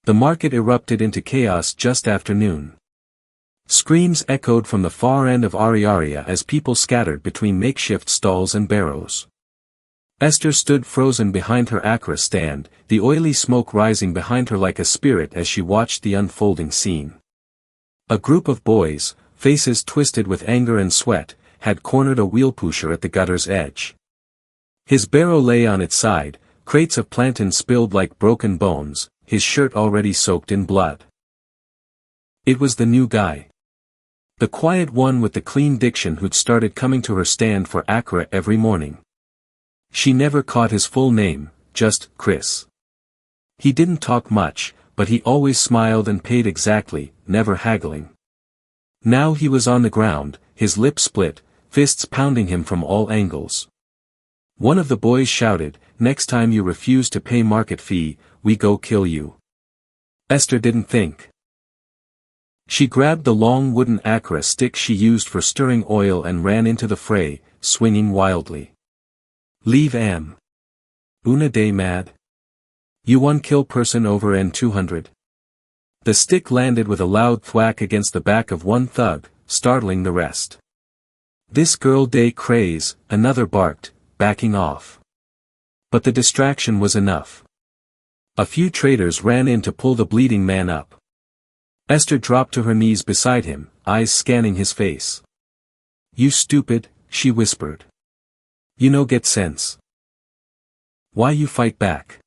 The market erupted into chaos just after noon. Screams echoed from the far end of Ariaria as people scattered between makeshift stalls and barrows. Esther stood frozen behind her Akara stand, the oily smoke rising behind her like a spirit as she watched the unfolding scene. A group of boys, faces twisted with anger and sweat, had cornered a wheelpusher at the gutter's edge. His barrow lay on its side, crates of plantain spilled like broken bones, his shirt already soaked in blood. It was the new guy. The quiet one with the clean diction who'd started coming to her stand for Akara every morning. She never caught his full name, just Chris. He didn't talk much, but he always smiled and paid exactly, never haggling. Now he was on the ground, his lips split, fists pounding him from all angles. One of the boys shouted, "Next time you refuse to pay market fee, we go kill you." Esther didn't think. She grabbed the long wooden Akara stick she used for stirring oil and ran into the fray, swinging wildly. "Leave am. Una day mad. You one kill person over N200. The stick landed with a loud thwack against the back of one thug, startling the rest. "This girl day craze," another barked, backing off. But the distraction was enough. A few traders ran in to pull the bleeding man up. Esther dropped to her knees beside him, eyes scanning his face. "You stupid," she whispered. "You no get sense. Why you fight back?"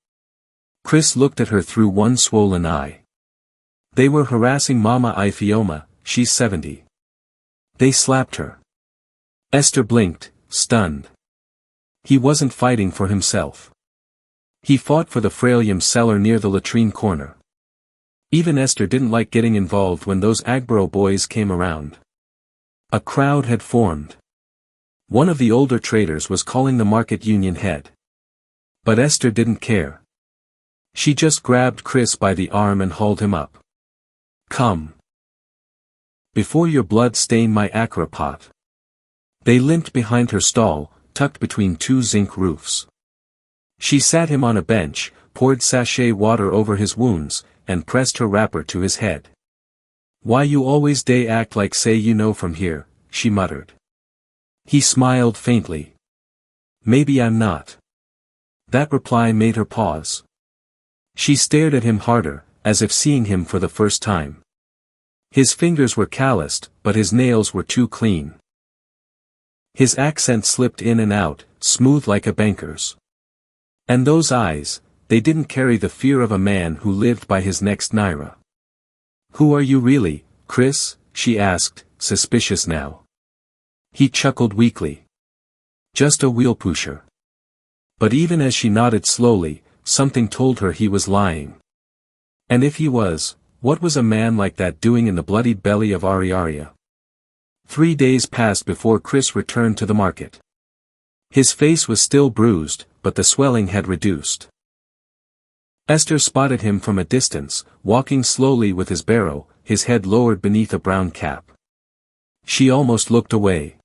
Chris looked at her through one swollen eye. "They were harassing Mama Ifioma, she's 70. They slapped her." Esther blinked, stunned. He wasn't fighting for himself. He fought for the Fralium cellar near the latrine corner. Even Esther didn't like getting involved when those Agboro boys came around. A crowd had formed. One of the older traders was calling the market union head. But Esther didn't care. She just grabbed Chris by the arm and hauled him up. "Come. Before your blood stain my Akara pot." They limped behind her stall, tucked between two zinc roofs. She sat him on a bench, poured sachet water over his wounds, and pressed her wrapper to his head. "Why you always day act like say you know from here," she muttered. He smiled faintly. "Maybe I'm not." That reply made her pause. She stared at him harder, as if seeing him for the first time. His fingers were calloused, but his nails were too clean. His accent slipped in and out, smooth like a banker's. And those eyes, they didn't carry the fear of a man who lived by his next naira. "Who are you really, Chris?" she asked, suspicious now. He chuckled weakly. "Just a wheelpusher." But even as she nodded slowly, something told her he was lying. And if he was, what was a man like that doing in the bloodied belly of Ariaria? 3 days passed before Chris returned to the market. His face was still bruised, but the swelling had reduced. Esther spotted him from a distance, walking slowly with his barrow, his head lowered beneath a brown cap. She almost looked away.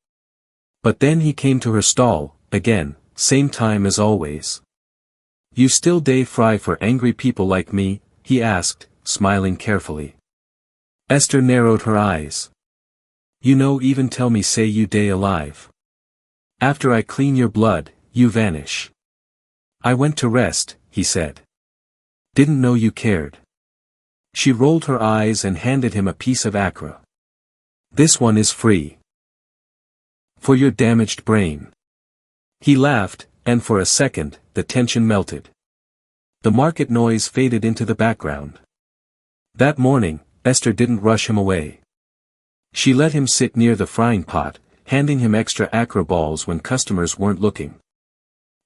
But then he came to her stall, again, same time as always. "You still day fry for angry people like me?" he asked, smiling carefully. Esther narrowed her eyes. "You know even tell me say you day alive. After I clean your blood, you vanish." "I went to rest," he said. "Didn't know you cared." She rolled her eyes and handed him a piece of Akara. "This one is free. For your damaged brain." He laughed, and for a second, the tension melted. The market noise faded into the background. That morning, Esther didn't rush him away. She let him sit near the frying pot, handing him extra Akara balls when customers weren't looking.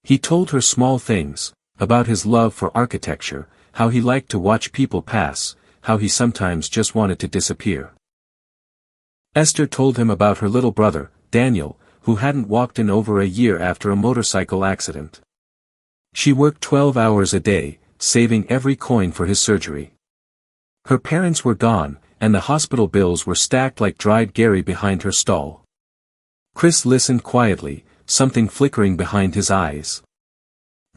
He told her small things, about his love for architecture, how he liked to watch people pass, how he sometimes just wanted to disappear. Esther told him about her little brother, Daniel, who hadn't walked in over a year after a motorcycle accident. She worked 12 hours a day, saving every coin for his surgery. Her parents were gone, and the hospital bills were stacked like dried Gary behind her stall. Chris listened quietly, something flickering behind his eyes.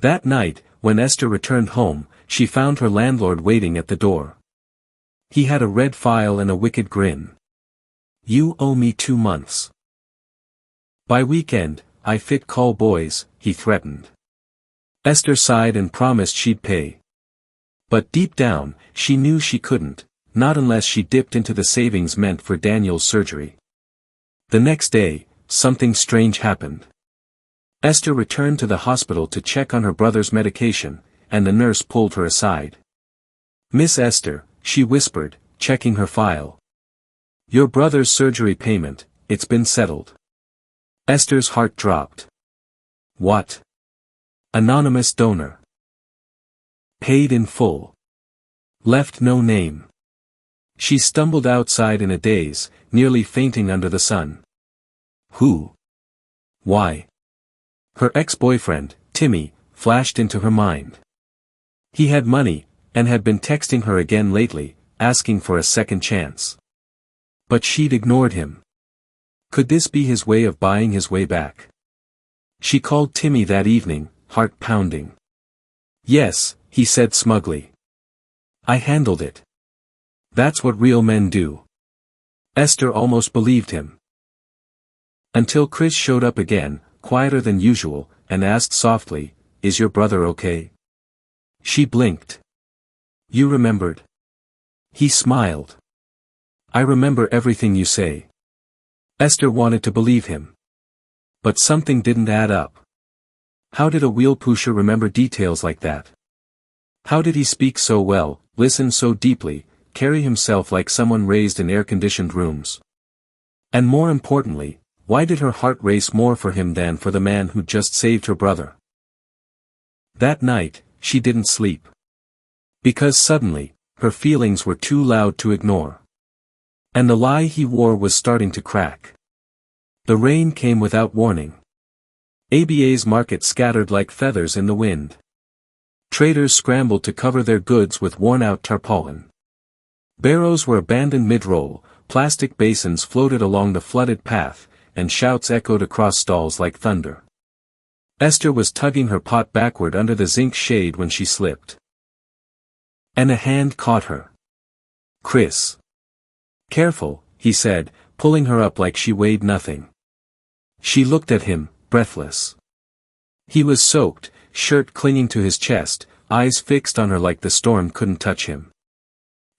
That night, when Esther returned home, she found her landlord waiting at the door. He had a red file and a wicked grin. "You owe me 2 months. By weekend, I fit call boys," he threatened. Esther sighed and promised she'd pay. But deep down, she knew she couldn't, not unless she dipped into the savings meant for Daniel's surgery. The next day, something strange happened. Esther returned to the hospital to check on her brother's medication, and the nurse pulled her aside. "Miss Esther," she whispered, checking her file. "Your brother's surgery payment, it's been settled." Esther's heart dropped. "What? Anonymous donor. Paid in full. Left no name." She stumbled outside in a daze, nearly fainting under the sun. Who? Why? Her ex-boyfriend, Timmy, flashed into her mind. He had money, and had been texting her again lately, asking for a second chance. But she'd ignored him. Could this be his way of buying his way back? She called Timmy that evening, heart pounding. "Yes," he said smugly. "I handled it. That's what real men do." Esther almost believed him. Until Chris showed up again, quieter than usual, and asked softly, "Is your brother okay?" She blinked. "You remembered?" He smiled. "I remember everything you say." Esther wanted to believe him. But something didn't add up. How did a wheel pusher remember details like that? How did he speak so well, listen so deeply, carry himself like someone raised in air-conditioned rooms? And more importantly, why did her heart race more for him than for the man who just saved her brother? That night, she didn't sleep. Because suddenly, her feelings were too loud to ignore. And the lie he wore was starting to crack. The rain came without warning. ABA's market scattered like feathers in the wind. Traders scrambled to cover their goods with worn-out tarpaulin. Barrows were abandoned mid-roll, plastic basins floated along the flooded path, and shouts echoed across stalls like thunder. Esther was tugging her pot backward under the zinc shade when she slipped. And a hand caught her. "Chris." "Careful," he said, pulling her up like she weighed nothing. She looked at him, breathless. He was soaked, shirt clinging to his chest, eyes fixed on her like the storm couldn't touch him.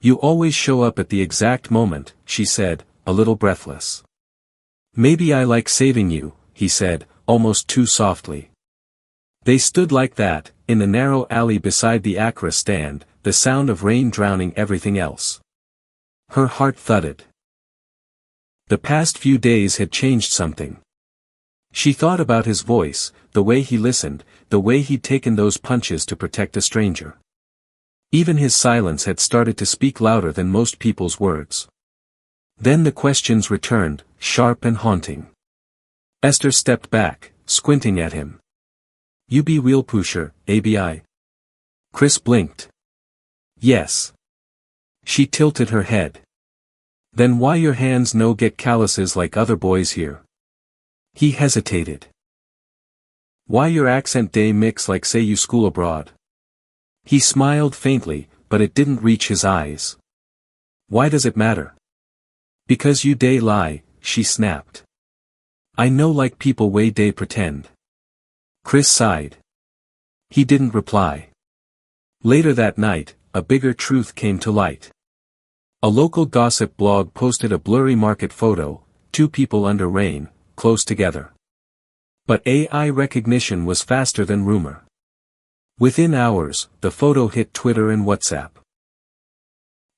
"You always show up at the exact moment," she said, a little breathless. "Maybe I like saving you," he said, almost too softly. They stood like that, in the narrow alley beside the Akara stand, the sound of rain drowning everything else. Her heart thudded. The past few days had changed something. She thought about his voice, the way he listened, the way he'd taken those punches to protect a stranger. Even his silence had started to speak louder than most people's words. Then the questions returned, sharp and haunting. Esther stepped back, squinting at him. "You be wheel pusher, ABI?" Chris blinked. "Yes." She tilted her head. "Then why your hands no get calluses like other boys here?" He hesitated. "Why your accent day mix like say you school abroad?" He smiled faintly, but it didn't reach his eyes. "Why does it matter?" "Because you day lie," she snapped. "I know like people way day pretend." Chris sighed. He didn't reply. Later that night, a bigger truth came to light. A local gossip blog posted a blurry market photo, 2 people under rain, close together. But AI recognition was faster than rumor. Within hours, the photo hit Twitter and WhatsApp.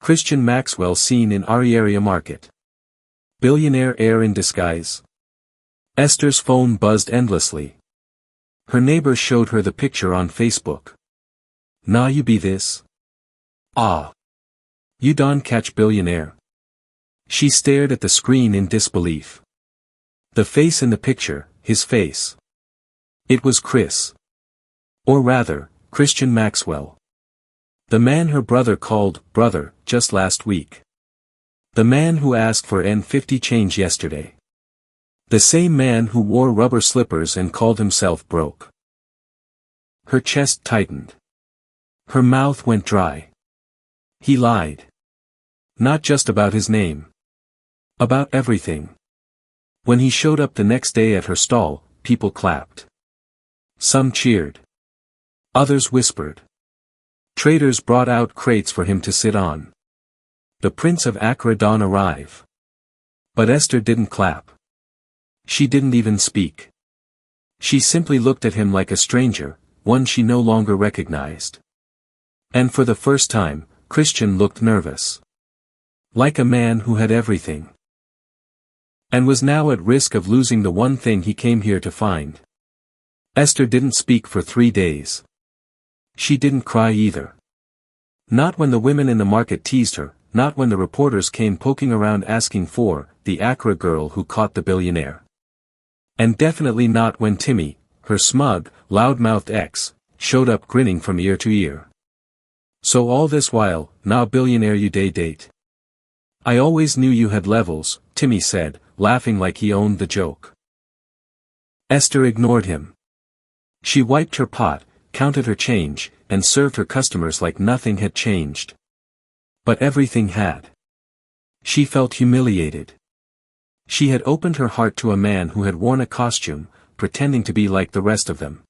Christian Maxwell seen in Ariaria Market. Billionaire heir in disguise. Esther's phone buzzed endlessly. Her neighbor showed her the picture on Facebook. "Nah, you be this? Ah. You don catch billionaire?" She stared at the screen in disbelief. The face in the picture, his face. It was Chris. Or rather, Christian Maxwell. The man her brother called brother just last week. The man who asked for N50 change yesterday. The same man who wore rubber slippers and called himself broke. Her chest tightened. Her mouth went dry. He lied. Not just about his name. About everything. When he showed up the next day at her stall, people clapped. Some cheered. Others whispered. Traders brought out crates for him to sit on. The Prince of Akara dawn arrive. But Esther didn't clap. She didn't even speak. She simply looked at him like a stranger, one she no longer recognized. And for the first time, Christian looked nervous. Like a man who had everything. And was now at risk of losing the one thing he came here to find. Esther didn't speak for 3 days. She didn't cry either. Not when the women in the market teased her, not when the reporters came poking around asking for the Akara girl who caught the billionaire. And definitely not when Timmy, her smug, loud-mouthed ex, showed up grinning from ear to ear. So all this while, now billionaire you date. I always knew you had levels, Timmy said, laughing like he owned the joke. Esther ignored him. She wiped her pot, counted her change, and served her customers like nothing had changed. But everything had. She felt humiliated. She had opened her heart to a man who had worn a costume, pretending to be like the rest of them.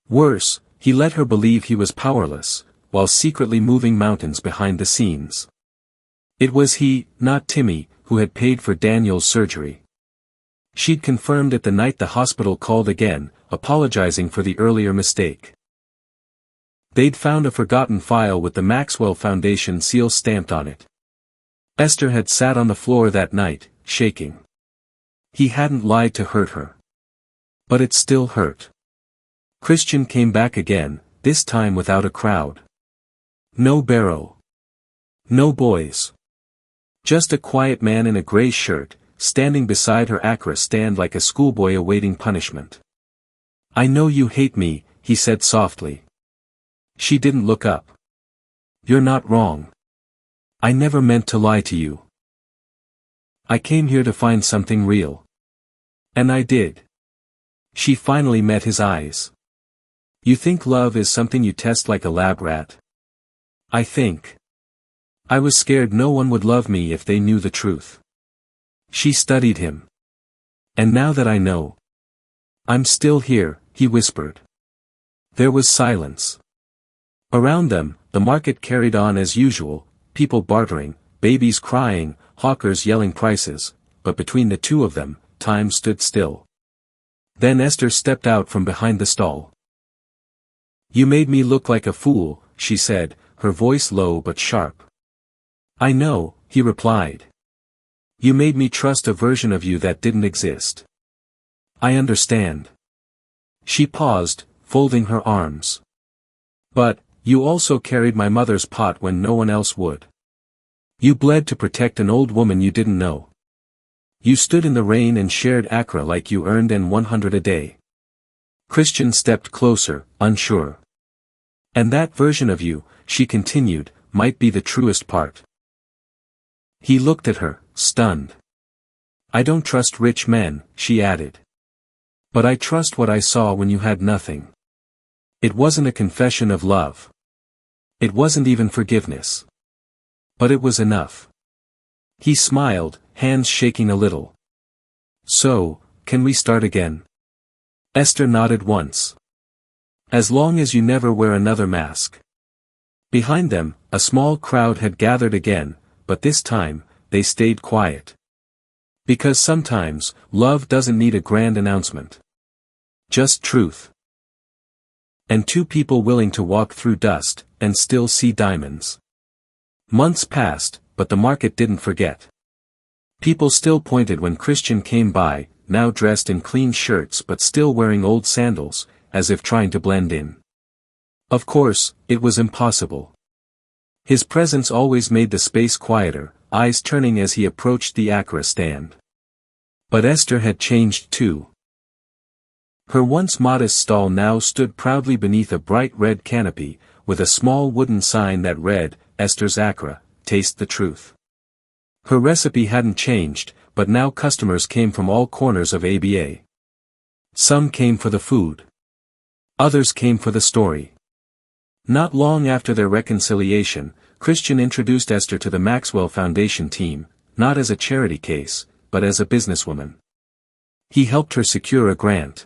Worse, he let her believe he was powerless, while secretly moving mountains behind the scenes. It was he, not Timmy, who had paid for Daniel's surgery. She'd confirmed it the night the hospital called again, apologizing for the earlier mistake. They'd found a forgotten file with the Maxwell Foundation seal stamped on it. Esther had sat on the floor that night, shaking. He hadn't lied to hurt her. But it still hurt. Christian came back again, this time without a crowd. No barrow. No boys. Just a quiet man in a gray shirt, standing beside her Akara stand like a schoolboy awaiting punishment. I know you hate me, he said softly. She didn't look up. You're not wrong. I never meant to lie to you. I came here to find something real. And I did. She finally met his eyes. You think love is something you test like a lab rat? I think. I was scared no one would love me if they knew the truth. She studied him. And now that I know. I'm still here, he whispered. There was silence. Around them, the market carried on as usual, people bartering, babies crying, hawkers yelling prices, but between the two of them, time stood still. Then Esther stepped out from behind the stall. You made me look like a fool, she said, her voice low but sharp. I know, he replied. You made me trust a version of you that didn't exist. I understand. She paused, folding her arms. But, you also carried my mother's pot when no one else would. You bled to protect an old woman you didn't know. You stood in the rain and shared Akara like you earned N100 a day. Christian stepped closer, unsure. And that version of you, she continued, might be the truest part. He looked at her, stunned. I don't trust rich men, she added. But I trust what I saw when you had nothing. It wasn't a confession of love. It wasn't even forgiveness. But it was enough. He smiled, hands shaking a little. So, can we start again? Esther nodded once. As long as you never wear another mask. Behind them, a small crowd had gathered again, but this time, they stayed quiet. Because sometimes, love doesn't need a grand announcement. Just truth. And two people willing to walk through dust, and still see diamonds. Months passed, but the market didn't forget. People still pointed when Christian came by, now dressed in clean shirts but still wearing old sandals, as if trying to blend in. Of course, it was impossible. His presence always made the space quieter, eyes turning as he approached the Akara stand. But Esther had changed too. Her once modest stall now stood proudly beneath a bright red canopy, with a small wooden sign that read, Esther's Akara, taste the truth. Her recipe hadn't changed, but now customers came from all corners of ABA. Some came for the food. Others came for the story. Not long after their reconciliation, Christian introduced Esther to the Maxwell Foundation team, not as a charity case, but as a businesswoman. He helped her secure a grant.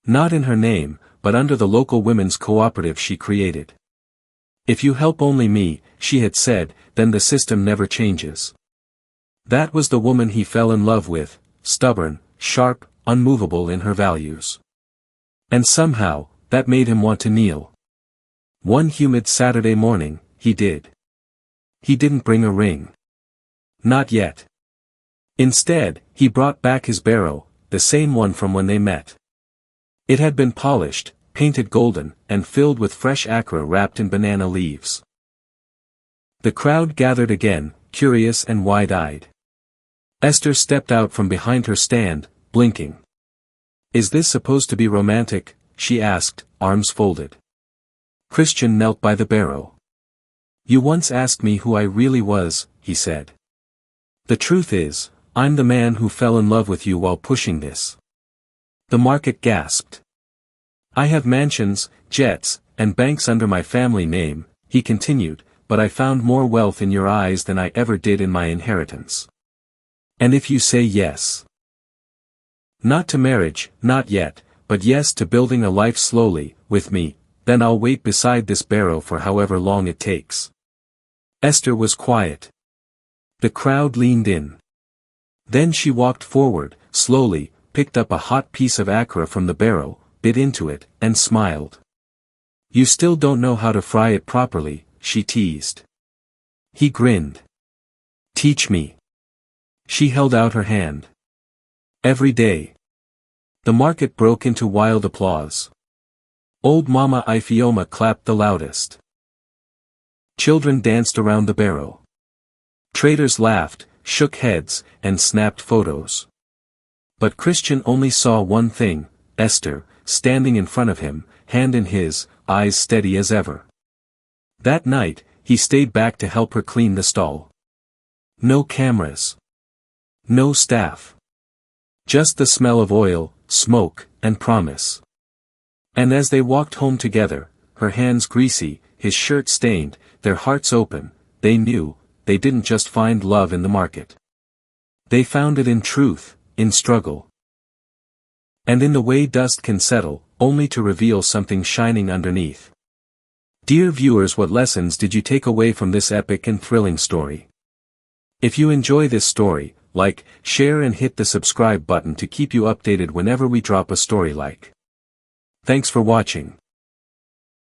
Not in her name, but under the local women's cooperative she created. If you help only me, she had said, then the system never changes. That was the woman he fell in love with, stubborn, sharp, unmovable in her values. And somehow, that made him want to kneel. One humid Saturday morning, he did. He didn't bring a ring. Not yet. Instead, he brought back his barrow, the same one from when they met. It had been polished, painted golden, and filled with fresh Akara wrapped in banana leaves. The crowd gathered again, curious and wide-eyed. Esther stepped out from behind her stand, blinking. "Is this supposed to be romantic?" she asked, arms folded. Christian knelt by the barrow. "You once asked me who I really was," he said. "The truth is, I'm the man who fell in love with you while pushing this." The market gasped. "I have mansions, jets, and banks under my family name," he continued, "but I found more wealth in your eyes than I ever did in my inheritance. And if you say yes, not to marriage, not yet, but yes to building a life slowly, with me, then I'll wait beside this barrow for however long it takes." Esther was quiet. The crowd leaned in. Then she walked forward, slowly, picked up a hot piece of Akara from the barrow, bit into it, and smiled. "You still don't know how to fry it properly," she teased. He grinned. "Teach me." She held out her hand. "Every day." The market broke into wild applause. Old Mama Ifioma clapped the loudest. Children danced around the barrow. Traders laughed, shook heads, and snapped photos. But Christian only saw one thing, Esther, standing in front of him, hand in his, eyes steady as ever. That night, he stayed back to help her clean the stall. No cameras. No staff. Just the smell of oil, smoke, and promise. And as they walked home together, her hands greasy, his shirt stained, their hearts open, they knew, they didn't just find love in the market. They found it in truth, in struggle. And in the way dust can settle, only to reveal something shining underneath. Dear viewers, what lessons did you take away from this epic and thrilling story? If you enjoy this story, like, share and hit the subscribe button to keep you updated whenever we drop a story like. Thanks for watching.